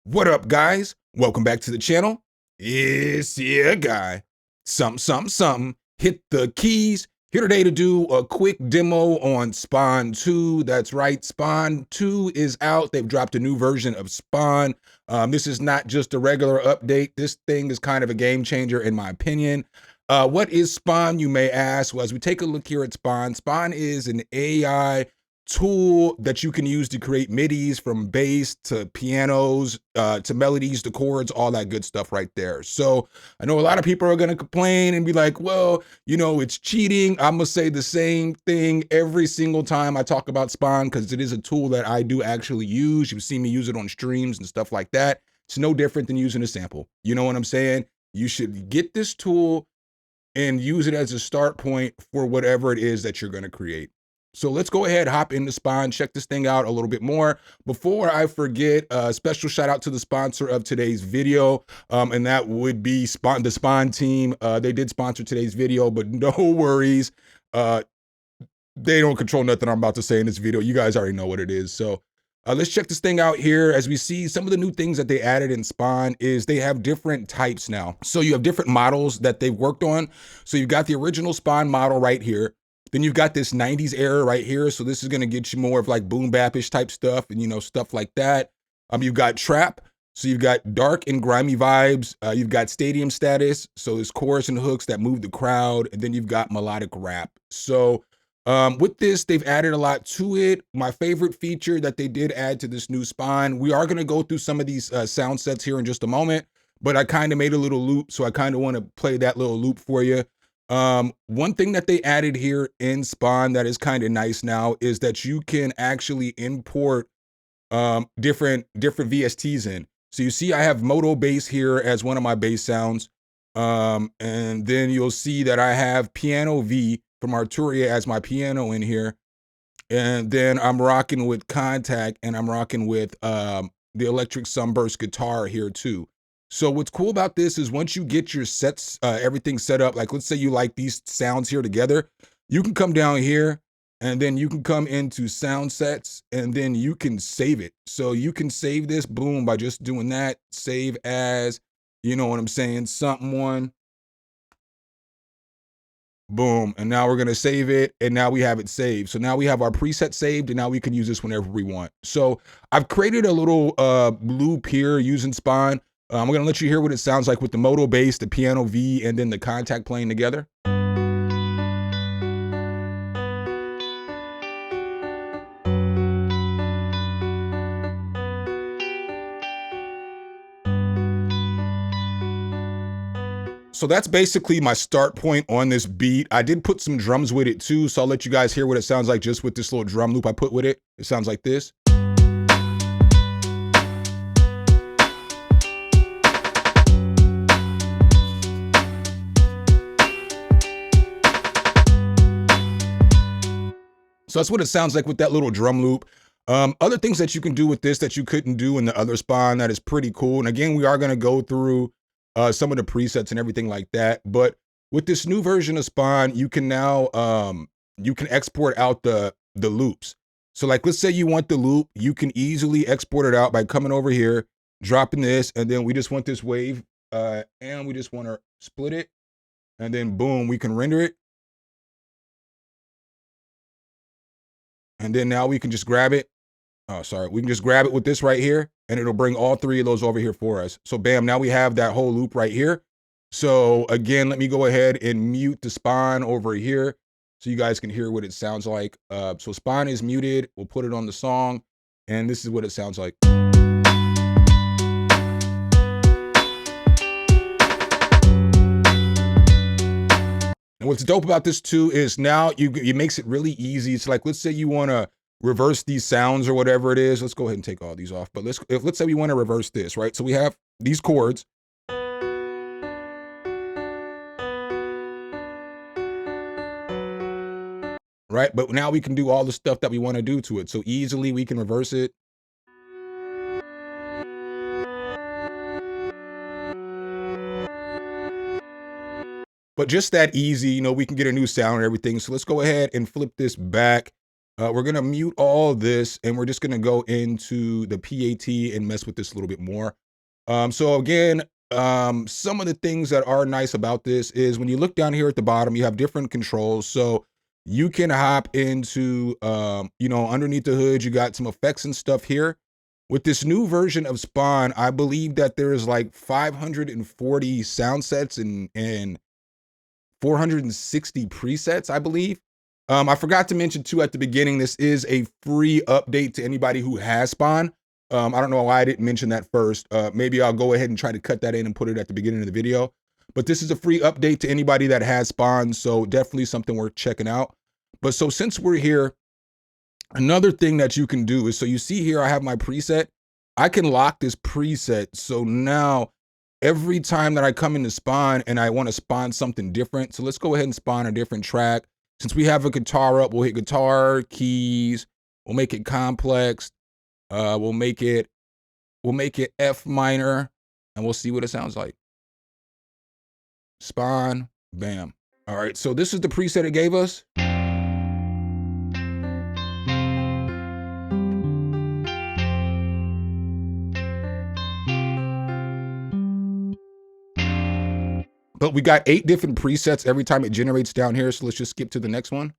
What up, guys? Welcome back to the channel. It's your guy, Something. Hit the keys. Here today to do a quick demo on Spawn 2. That's right, Spawn 2 is out. They've dropped a new version of Spawn. This is not just a regular update. This thing is kind of a game changer in my opinion. What is Spawn, you may ask? Well, as we take a look here at Spawn, Spawn is an AI tool that you can use to create midis from bass to pianos, to melodies, to chords, all that good stuff right there. So I know a lot of people are going to complain and be like, well, you know, it's cheating. I'm going to say the same thing every single time I talk about Spawn because it is a tool that I do actually use. You've seen me use it on streams and stuff like that. It's no different than using a sample. You know what I'm saying? You should get this tool and use it as a start point for whatever it is that you're going to create. So let's go ahead, hop into Spawn, check this thing out a little bit more. Before I forget, a special shout out to the sponsor of today's video, and that would be the Spawn team. They did sponsor today's video, but no worries. They don't control nothing I'm about to say in this video. You guys already know what it is. So let's check this thing out here. As we see, some of the new things that they added in Spawn is they have different types now. So you have different models that they've worked on. So you've got the original Spawn model right here. Then you've got this 90s era right here. So this is going to get you more of like boom bap-ish type stuff and, you know, stuff like that. You've got trap. So you've got dark and grimy vibes. You've got stadium status. So there's chorus and hooks that move the crowd. And then you've got melodic rap. So with this, they've added a lot to it. My favorite feature that they did add to this new Spawn, we are going to go through some of these sound sets here in just a moment, but I kind of made a little loop. So I kind of want to play that little loop for you. One thing that they added here in Spawn that is kind of nice now is that you can actually import different VSTs in. So you see I have Moto bass here as one of my bass sounds. And then you'll see that I have Piano V from Arturia as my piano in here. And then I'm rocking with Contact and I'm rocking with the electric sunburst guitar here too. So what's cool about this is once you get your sets, everything set up, like let's say you like these sounds here together, you can come down here and then you can come into sound sets and then you can save it. So you can save this, boom, by just doing that, save as, you know what I'm saying, something one. Boom, and now we're gonna save it, and now we have it saved. So now we have our preset saved, and now we can use this whenever we want. So I've created a little loop here using Spawn. I'm gonna let you hear what it sounds like with the Moto bass, the Piano V, and then the Contact playing together. So that's basically my start point on this beat. I did put some drums with it too, so I'll let you guys hear what it sounds like just with this little drum loop I put with it. It sounds like this. So that's what it sounds like with that little drum loop. Other things that you can do with this that you couldn't do in the other Spawn that is pretty cool. And again, we are going to go through some of the presets and everything like that. But with this new version of Spawn, you can now you can export out the loops. So like, let's say you want the loop, you can easily export it out by coming over here, dropping this, and then we just want this wave, and we just want to split it, and then boom, we can render it. And then now we can just grab it. Oh, sorry. We can just grab it with this right here, and it'll bring all three of those over here for us. So bam, now we have that whole loop right here. So again, let me go ahead and mute the Spawn over here so you guys can hear what it sounds like. So Spawn is muted. We'll put it on the song, and this is what it sounds like. And what's dope about this too is now it makes it really easy. It's like, let's say you want to reverse these sounds or whatever it is. Let's go ahead and take all these off. But let's say we want to reverse this, right? So we have these chords. Right? But now we can do all the stuff that we want to do to it. So easily we can reverse it. But just that easy, you know, we can get a new sound and everything. So let's go ahead and flip this back. We're gonna mute all this, and we're just gonna go into the PAT and mess with this a little bit more. So again, some of the things that are nice about this is when you look down here at the bottom, you have different controls. So you can hop into, underneath the hood, you got some effects and stuff here. With this new version of Spawn, I believe that there is like 540 sound sets and 460 presets, I believe. I forgot to mention too at the beginning, this is a free update to anybody who has Spawn. I don't know why I didn't mention that first. Maybe I'll go ahead and try to cut that in and put it at the beginning of the video. But this is a free update to anybody that has Spawn, so definitely something worth checking out. But so since we're here, another thing that you can do is, so you see here I have my preset. I can lock this preset, so now every time that I come into Spawn and I want to spawn something different, so let's go ahead and spawn a different track. Since we have a guitar up, we'll hit guitar, keys, we'll make it complex, we'll make it F minor, and we'll see what it sounds like. Spawn, bam. All right, so this is the preset it gave us. But we got 8 different presets every time it generates down here, so let's just skip to the next one.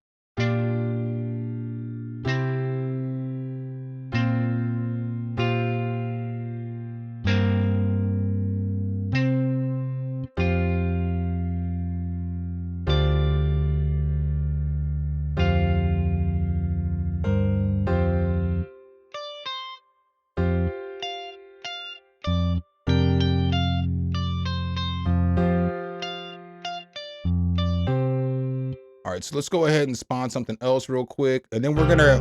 All right, so let's go ahead and spawn something else real quick, and then we're gonna.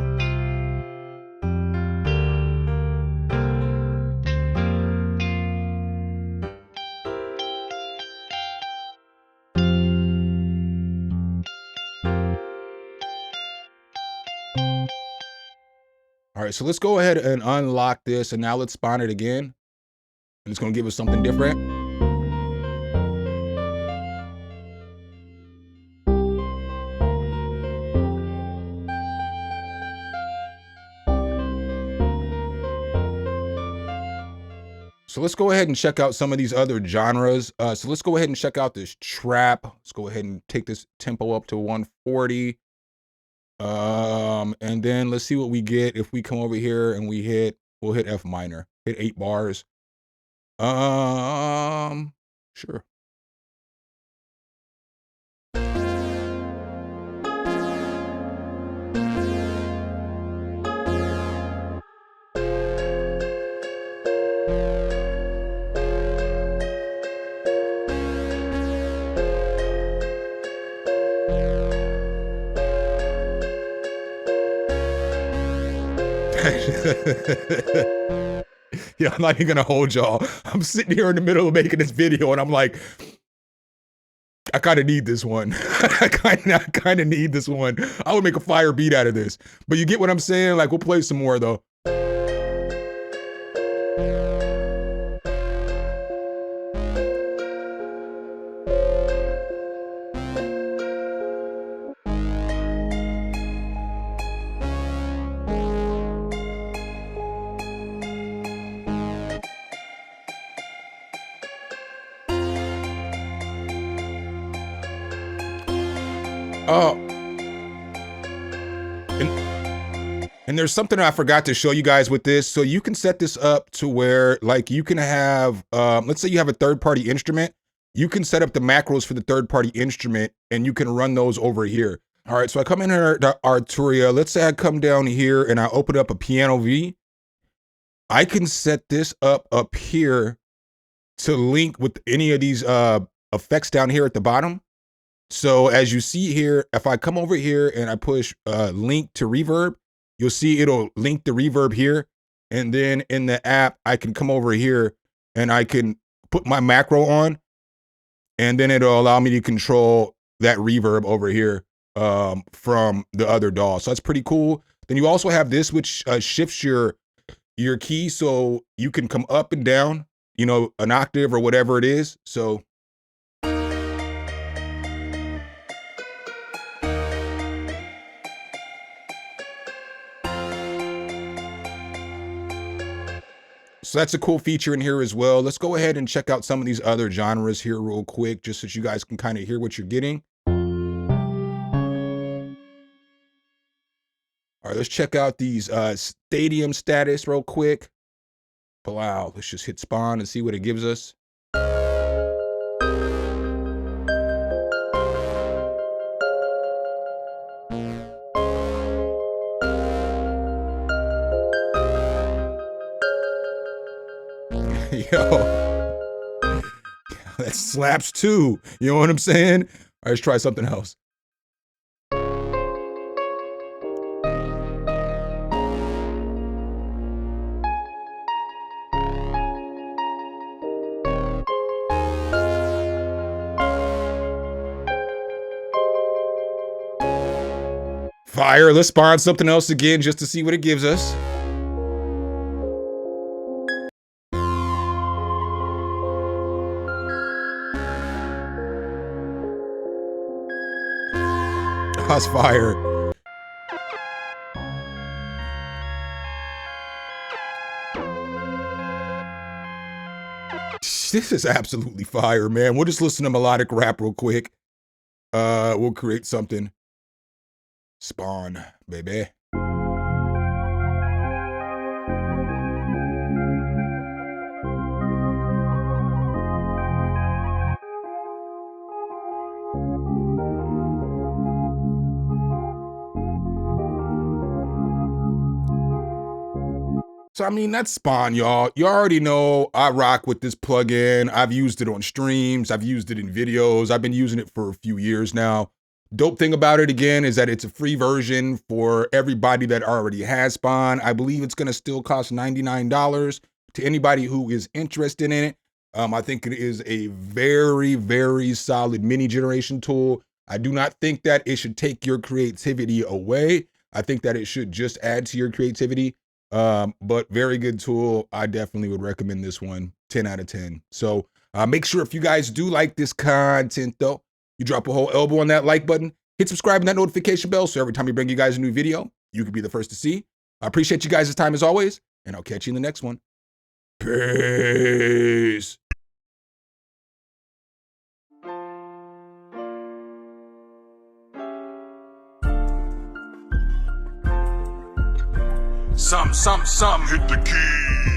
All right, so let's go ahead and unlock this, and now let's spawn it again. And it's gonna give us something different. So let's go ahead and check out some of these other genres. So let's go ahead and check out this trap. Let's go ahead and take this tempo up to 140. And then let's see what we get if we come over here and we'll hit F minor, hit 8 bars. Sure. Yeah, I'm not even gonna hold y'all. I'm sitting here in the middle of making this video and I'm like, I kind of need this one. I kind of need this one. I would make a fire beat out of this. But you get what I'm saying? Like, we'll play some more though. Oh, and there's something I forgot to show you guys with this. So you can set this up to where, like, you can have, let's say you have a third-party instrument. You can set up the macros for the third-party instrument, and you can run those over here. All right, so I come in here to Arturia. Let's say I come down here and I open up a piano V. I can set this up here to link with any of these effects down here at the bottom. So as you see here, if I come over here and I push link to reverb, you'll see it'll link the reverb here. And then in the app, I can come over here and I can put my macro on, and then it'll allow me to control that reverb over here from the other DAW. So that's pretty cool. Then you also have this, which shifts your key so you can come up and down, you know, an octave or whatever it is. So So that's a cool feature in here as well. Let's go ahead and check out some of these other genres here real quick, just so you guys can kind of hear what you're getting. All right, let's check out these stadium status real quick. Wow, let's just hit spawn and see what it gives us. Yo, that slaps too. You know what I'm saying? All right, let's try something else. Fire, let's spawn something else again just to see what it gives us. That's fire. This is absolutely fire, man. We'll just listen to melodic rap real quick. We'll create something. Spawn, baby. So, I mean, that's Spawn, y'all. You already know I rock with this plugin. I've used it on streams. I've used it in videos. I've been using it for a few years now. Dope thing about it, again, is that it's a free version for everybody that already has Spawn. I believe it's going to still cost $99 to anybody who is interested in it. I think it is a very, very solid mini generation tool. I do not think that it should take your creativity away. I think that it should just add to your creativity. But very good tool. I definitely would recommend this one. 10 out of 10. So make sure if you guys do like this content though, you drop a whole elbow on that like button, hit subscribe and that notification bell so every time we bring you guys a new video, you can be the first to see. I appreciate you guys' time as always, and I'll catch you in the next one. Peace. Some, hit the key.